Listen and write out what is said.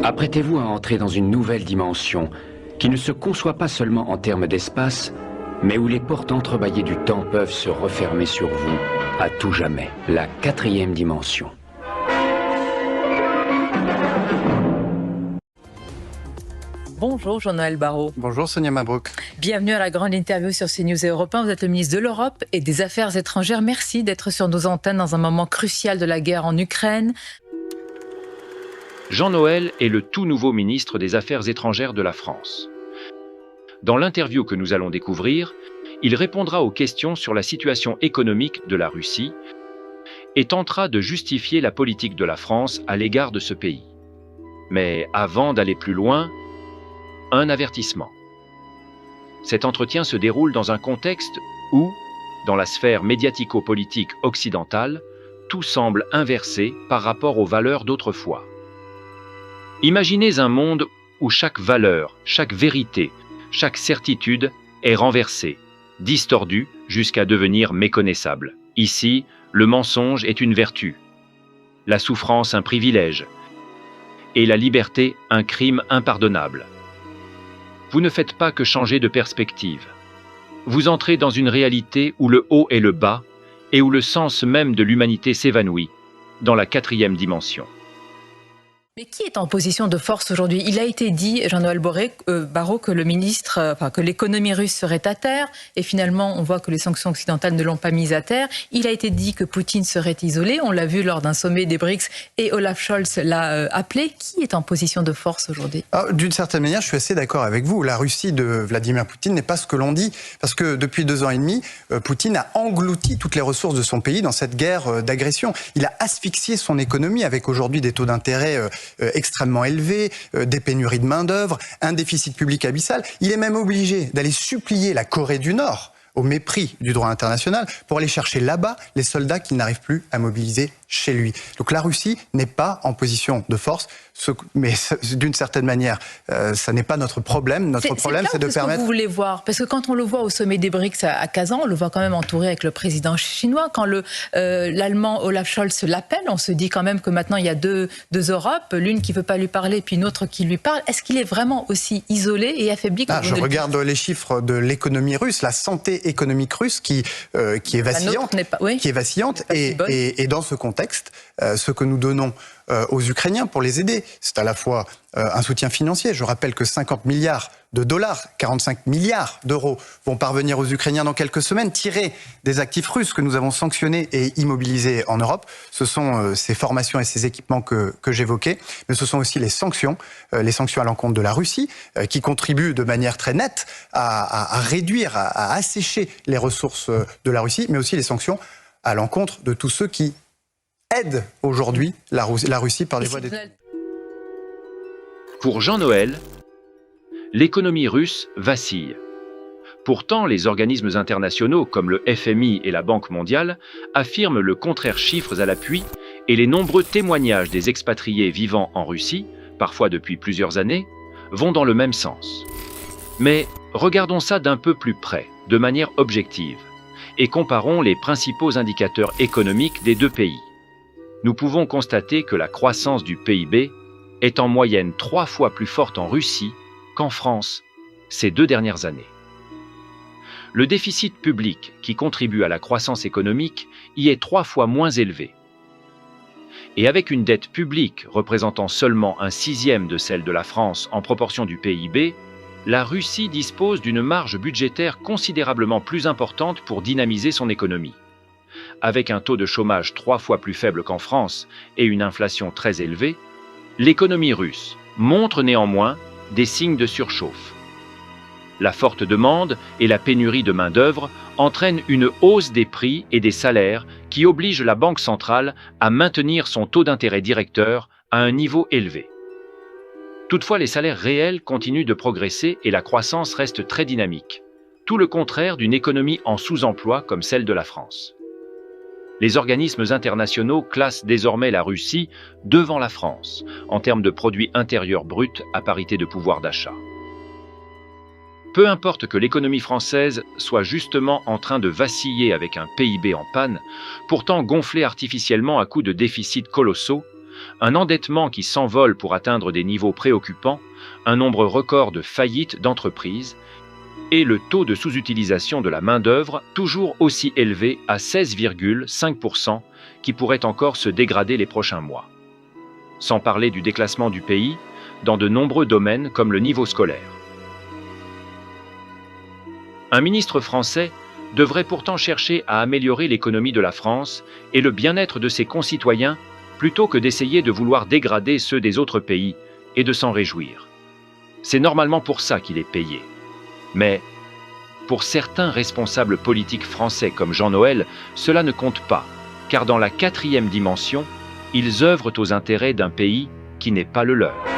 Apprêtez-vous à entrer dans une nouvelle dimension qui ne se conçoit pas seulement en termes d'espace, mais où les portes entrebâillées du temps peuvent se refermer sur vous à tout jamais. La 4e dimension. Bonjour Jean-Noël Barrot. Bonjour Sonia Mabrouk. Bienvenue à la grande interview sur CNews et Europe 1. Vous êtes le ministre de l'Europe et des Affaires étrangères. Merci d'être sur nos antennes dans un moment crucial de la guerre en Ukraine. Jean-Noël est le tout nouveau ministre des Affaires étrangères de la France. Dans l'interview que nous allons découvrir, il répondra aux questions sur la situation économique de la Russie et tentera de justifier la politique de la France à l'égard de ce pays. Mais avant d'aller plus loin, un avertissement. Cet entretien se déroule dans un contexte où, dans la sphère médiatico-politique occidentale, tout semble inversé par rapport aux valeurs d'autrefois. Imaginez un monde où chaque valeur, chaque vérité, chaque certitude est renversée, distordue jusqu'à devenir méconnaissable. Ici, le mensonge est une vertu, la souffrance un privilège et la liberté un crime impardonnable. Vous ne faites pas que changer de perspective. Vous entrez dans une réalité où le haut et le bas et où le sens même de l'humanité s'évanouit, dans la 4e dimension. Mais qui est en position de force aujourd'hui? Il a été dit, Jean-Noël Barrot, que que l'économie russe serait à terre, et finalement on voit que les sanctions occidentales ne l'ont pas mise à terre. Il a été dit que Poutine serait isolé, on l'a vu lors d'un sommet des BRICS, et Olaf Scholz l'a appelé. Qui est en position de force aujourd'hui? D'une certaine manière, je suis assez d'accord avec vous. La Russie de Vladimir Poutine n'est pas ce que l'on dit, parce que depuis 2 ans et demi, Poutine a englouti toutes les ressources de son pays dans cette guerre d'agression. Il a asphyxié son économie avec aujourd'hui des taux d'intérêt extrêmement élevés, des pénuries de main-d'œuvre, un déficit public abyssal. Il est même obligé d'aller supplier la Corée du Nord, au mépris du droit international, pour aller chercher là-bas les soldats qu'il n'arrive plus à mobiliser chez lui. Donc la Russie n'est pas en position de force, mais d'une certaine manière, ça n'est pas notre problème. Notre problème, c'est de permettre... Ce que vous voulez voir, parce que quand on le voit au sommet des BRICS à Kazan, on le voit quand même entouré avec le président chinois. Quand l'Allemand Olaf Scholz l'appelle, on se dit quand même que maintenant il y a deux Europes, l'une qui ne veut pas lui parler, puis une autre qui lui parle. Est-ce qu'il est vraiment aussi isolé et affaibli que Je regarde les chiffres de l'économie russe, la santé économique russe qui est vacillante, et dans ce contexte, ce que nous donnons aux Ukrainiens pour les aider, c'est à la fois un soutien financier. Je rappelle que 50 milliards de dollars, 45 milliards d'euros vont parvenir aux Ukrainiens dans quelques semaines, tirés des actifs russes que nous avons sanctionnés et immobilisés en Europe. Ce sont ces formations et ces équipements que j'évoquais, mais ce sont aussi les sanctions à l'encontre de la Russie, qui contribuent de manière très nette à réduire, à assécher les ressources de la Russie, mais aussi les sanctions à l'encontre de tous ceux qui aident aujourd'hui la Russie par des voies d'études. Pour Jean-Noël, l'économie russe vacille. Pourtant, les organismes internationaux comme le FMI et la Banque mondiale affirment le contraire, chiffres à l'appui, et les nombreux témoignages des expatriés vivant en Russie, parfois depuis plusieurs années, vont dans le même sens. Mais regardons ça d'un peu plus près, de manière objective, et comparons les principaux indicateurs économiques des 2 pays. Nous pouvons constater que la croissance du PIB est en moyenne 3 fois plus forte en Russie qu'en France ces 2 dernières années. Le déficit public qui contribue à la croissance économique y est 3 fois moins élevé. Et avec une dette publique représentant seulement 1/6 de celle de la France en proportion du PIB, la Russie dispose d'une marge budgétaire considérablement plus importante pour dynamiser son économie. Avec un taux de chômage 3 fois plus faible qu'en France et une inflation très élevée, l'économie russe montre néanmoins des signes de surchauffe. La forte demande et la pénurie de main-d'œuvre entraînent une hausse des prix et des salaires qui oblige la Banque centrale à maintenir son taux d'intérêt directeur à un niveau élevé. Toutefois, les salaires réels continuent de progresser et la croissance reste très dynamique, tout le contraire d'une économie en sous-emploi comme celle de la France. Les organismes internationaux classent désormais la Russie devant la France en termes de produit intérieur brut à parité de pouvoir d'achat. Peu importe que l'économie française soit justement en train de vaciller avec un PIB en panne, pourtant gonflé artificiellement à coups de déficits colossaux, un endettement qui s'envole pour atteindre des niveaux préoccupants, un nombre record de faillites d'entreprises et le taux de sous-utilisation de la main-d'œuvre toujours aussi élevé à 16,5% qui pourrait encore se dégrader les prochains mois. Sans parler du déclassement du pays dans de nombreux domaines comme le niveau scolaire. Un ministre français devrait pourtant chercher à améliorer l'économie de la France et le bien-être de ses concitoyens plutôt que d'essayer de vouloir dégrader ceux des autres pays et de s'en réjouir. C'est normalement pour ça qu'il est payé. Mais pour certains responsables politiques français comme Jean Noël, cela ne compte pas, car dans la 4e dimension, ils œuvrent aux intérêts d'un pays qui n'est pas le leur.